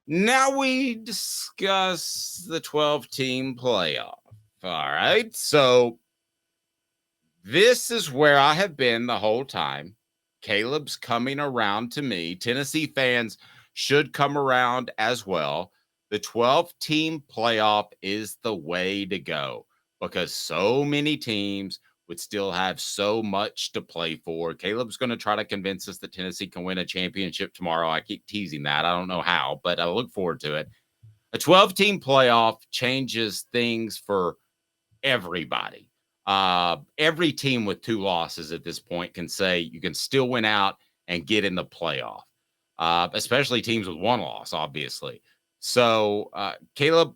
Now we discuss the 12-team playoff. All right. So this is where I have been the whole time. Caleb's coming around to me. Tennessee fans should come around as well. The 12-team playoff is the way to go because so many teams would still have so much to play for. Caleb's going to try to convince us that Tennessee can win a championship tomorrow. I keep teasing that. I don't know how, but I look forward to it. A 12-team playoff changes things for everybody. Every team with 2 losses at this point can say you can still win out and get in the playoff, especially teams with 1 loss, obviously. So, Caleb,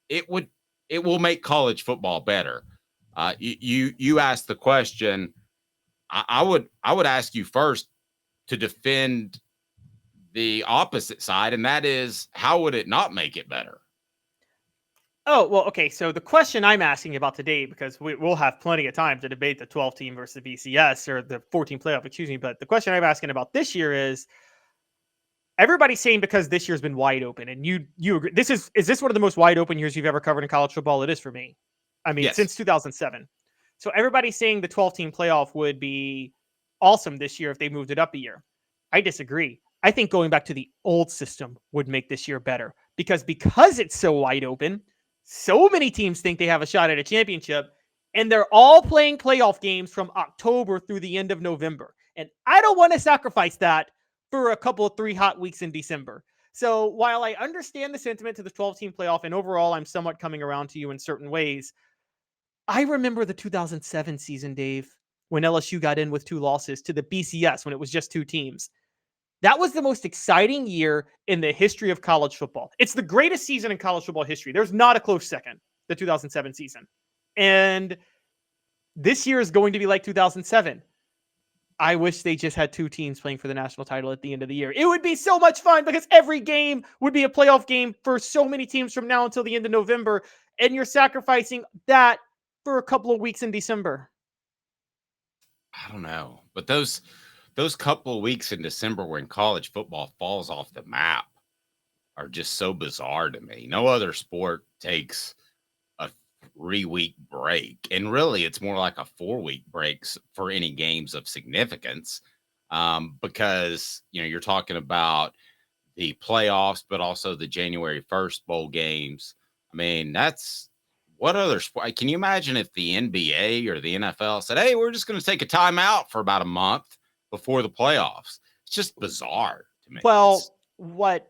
it will make college football better. You asked the question. I would ask you first to defend the opposite side, and that is, how would it not make it better? Oh, well, okay. So the question I'm asking about today, because we'll have plenty of time to debate the 12 team versus the BCS or the 14 playoff, excuse me. But the question I'm asking about this year is everybody's saying because this year's been wide open, and you agree. Is this one of the most wide open years you've ever covered in college football? It is for me. I mean, Yes. since 2007. So everybody's saying the 12 team playoff would be awesome this year if they moved it up a year. I disagree. I think going back to the old system would make this year better because it's so wide open. So many teams think they have a shot at a championship, and they're all playing playoff games from October through the end of November. And I don't want to sacrifice that for a couple of 3 hot weeks in December. So while I understand the sentiment to the 12-team playoff, and overall I'm somewhat coming around to you in certain ways, I remember the 2007 season, Dave, when LSU got in with 2 losses to the BCS when it was just 2 teams. That was the most exciting year in the history of college football. It's the greatest season in college football history. There's not a close second, the 2007 season. And this year is going to be like 2007. I wish they just had 2 teams playing for the national title at the end of the year. It would be so much fun because every game would be a playoff game for so many teams from now until the end of November. And you're sacrificing that for a couple of weeks in December. I don't know, but those couple of weeks in December when college football falls off the map are just so bizarre to me. No other sport takes a 3-week break, and really it's more like a 4-week breaks for any games of significance, because you're talking about the playoffs, but also the January 1st bowl games. I mean, that's what other sport? Can you imagine if the NBA or the NFL said, "Hey, we're just going to take a timeout for about a month before the playoffs"? It's just bizarre to me. Well, what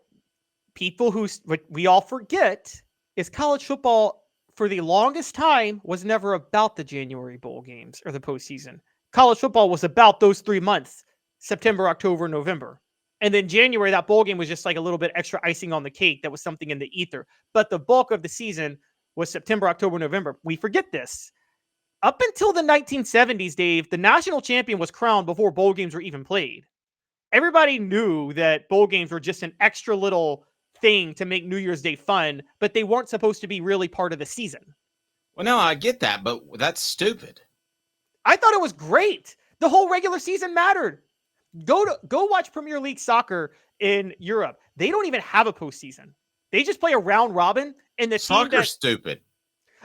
we all forget is college football for the longest time was never about the January bowl games or the postseason. College football was about those 3 months, September, October, November. And then January, that bowl game was just like a little bit extra icing on the cake. That was something in the ether. But the bulk of the season was September, October, November. We forget this. Up until the 1970s, Dave, the national champion was crowned before bowl games were even played. Everybody knew that bowl games were just an extra little thing to make New Year's Day fun, but they weren't supposed to be really part of the season. Well, no, I get that, but that's stupid. I thought it was great. The whole regular season mattered. Go watch Premier League soccer in Europe. They don't even have a postseason. They just play a round robin, and the Soccer's stupid.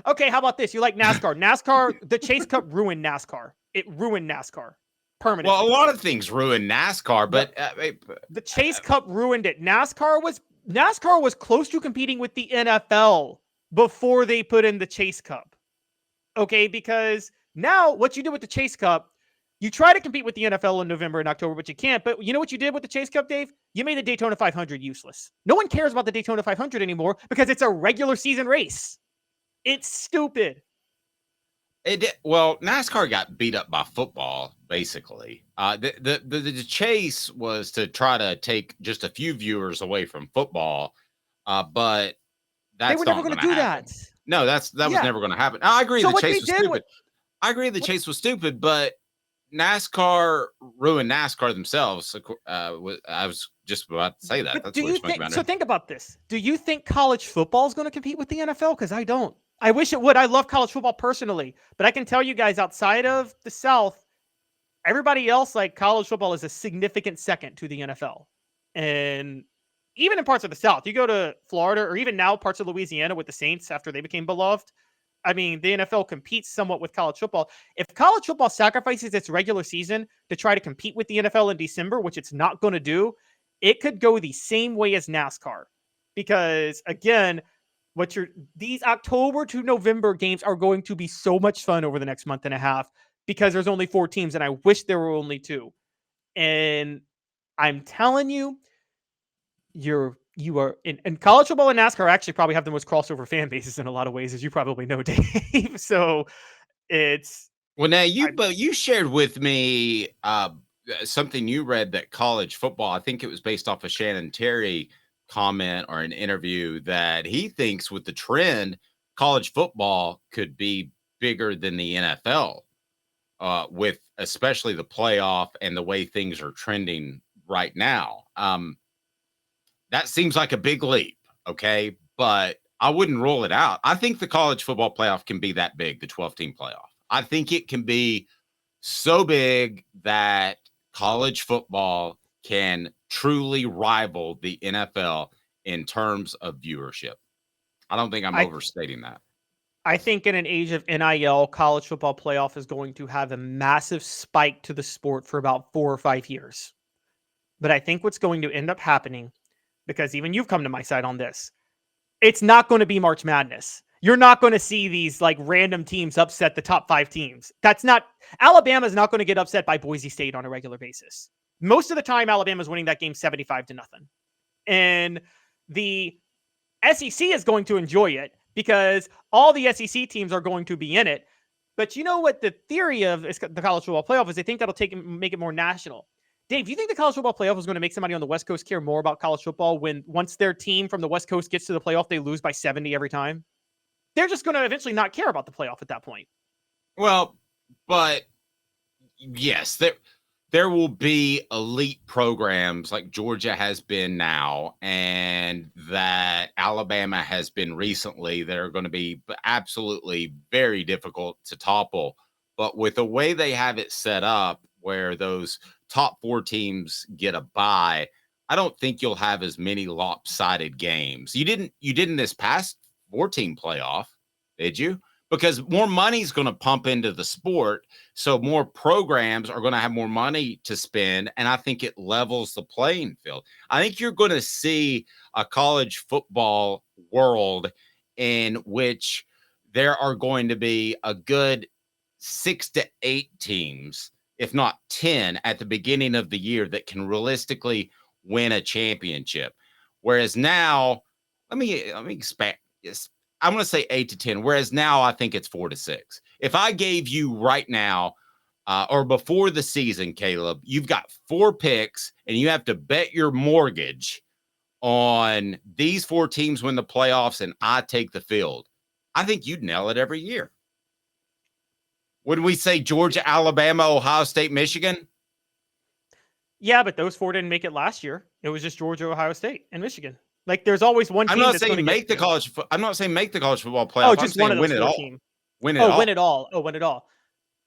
Okay, how about this? You like NASCAR? NASCAR, the Chase Cup ruined NASCAR. It ruined NASCAR permanently. Well, a lot of things ruin NASCAR, but the Chase Cup ruined it. NASCAR was close to competing with the NFL before they put in the Chase Cup. Okay, because now what you do with the Chase Cup, you try to compete with the NFL in November and October, but you can't. But you know what you did with the Chase Cup, Dave? You made the Daytona 500 useless. No one cares about the Daytona 500 anymore because it's a regular season race. It's stupid. Well, NASCAR got beat up by football, basically. The chase was to try to take just a few viewers away from football, but that's they were never going to do that. No, that was never going to happen. I agree. So the chase was stupid. I agree. The chase was stupid, but NASCAR ruined NASCAR themselves. I was just about to say that. That's what you're about. So think about this. Do you think college football is going to compete with the NFL? Because I don't. I wish it would. I love college football personally, but I can tell you guys outside of the South, everybody else, like college football is a significant second to the NFL. And even in parts of the South, you go to Florida or even now parts of Louisiana with the Saints after they became beloved. I mean, the NFL competes somewhat with college football. If college football sacrifices its regular season to try to compete with the NFL in December, which it's not going to do, it could go the same way as NASCAR. Because again, these October to November games are going to be so much fun over the next month and a half because there's only 4 teams, and I wish there were only 2. And I'm telling you, you are in college football and NASCAR actually probably have the most crossover fan bases in a lot of ways, as you probably know, Dave. So it's well, now you shared with me something you read that college football, I think it was based off of Shannon Terry comment or an interview, that he thinks with the trend, college football could be bigger than the NFL, with especially the playoff and the way things are trending right now. That seems like a big leap, okay? But I wouldn't rule it out. I think the college football playoff can be that big, the 12-team playoff. I think it can be so big that college football can truly rival the NFL in terms of viewership. I don't think I'm overstating that. I think in an age of NIL, college football playoff is going to have a massive spike to the sport for about 4 or 5 years. But I think what's going to end up happening, because even you've come to my side on this, it's not going to be March Madness. You're not going to see these like random teams upset the top 5 teams. Alabama's not going to get upset by Boise State on a regular basis. Most of the time, Alabama's winning that game 75-0. And the SEC is going to enjoy it because all the SEC teams are going to be in it. But you know what the theory of the college football playoff is? They think that'll make it more national. Dave, do you think the college football playoff is going to make somebody on the West Coast care more about college football when once their team from the West Coast gets to the playoff, they lose by 70 every time? They're just going to eventually not care about the playoff at that point. Well, but yes, there will be elite programs like Georgia has been now and that Alabama has been recently that are going to be absolutely very difficult to topple. But with the way they have it set up, where those top 4 teams get a bye, I don't think you'll have as many lopsided games. You didn't this past 4-team playoff, did you? Because more money is going to pump into the sport, so more programs are going to have more money to spend, and I think it levels the playing field. I think you're going to see a college football world in which there are going to be a good 6 to 8 teams, if not 10, at the beginning of the year that can realistically win a championship. Whereas now, let me expand. I'm going to say 8 to 10, whereas now I think it's 4 to 6. If I gave you right now or before the season, Caleb, you've got 4 picks and you have to bet your mortgage on these 4 teams win the playoffs and I take the field, I think you'd nail it every year. Wouldn't we say Georgia, Alabama, Ohio State, Michigan? Yeah, but those 4 didn't make it last year. It was just Georgia, Ohio State, and Michigan. Like, there's always one team. I'm not saying make the college football playoff. Oh, just one of those 4 teams. Win it all.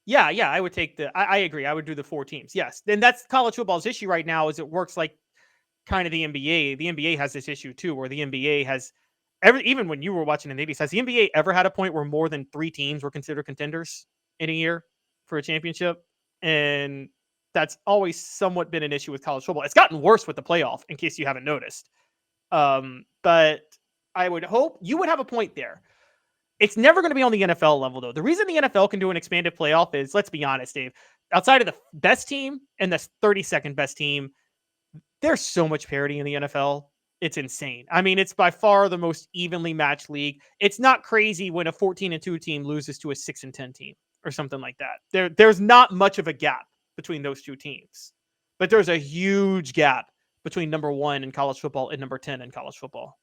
Yeah, I would take I agree. I would do the 4 teams. Yes, and that's college football's issue right now. Is it works like kind of the NBA. The NBA has this issue too, where the NBA has even when you were watching in the 80s, has the NBA ever had a point where more than 3 teams were considered contenders in a year for a championship? And that's always somewhat been an issue with college football. It's gotten worse with the playoff, in case you haven't noticed. But I would hope you would have a point there. It's never going to be on the NFL level, though. The reason the NFL can do an expanded playoff is, let's be honest, Dave, outside of the best team and the 32nd best team, there's so much parity in the NFL. It's insane. I mean, it's by far the most evenly matched league. It's not crazy when a 14-2 team loses to a 6-10 team or something like that. There's not much of a gap between those 2 teams, but there's a huge gap between number 1 in college football and number 10 in college football.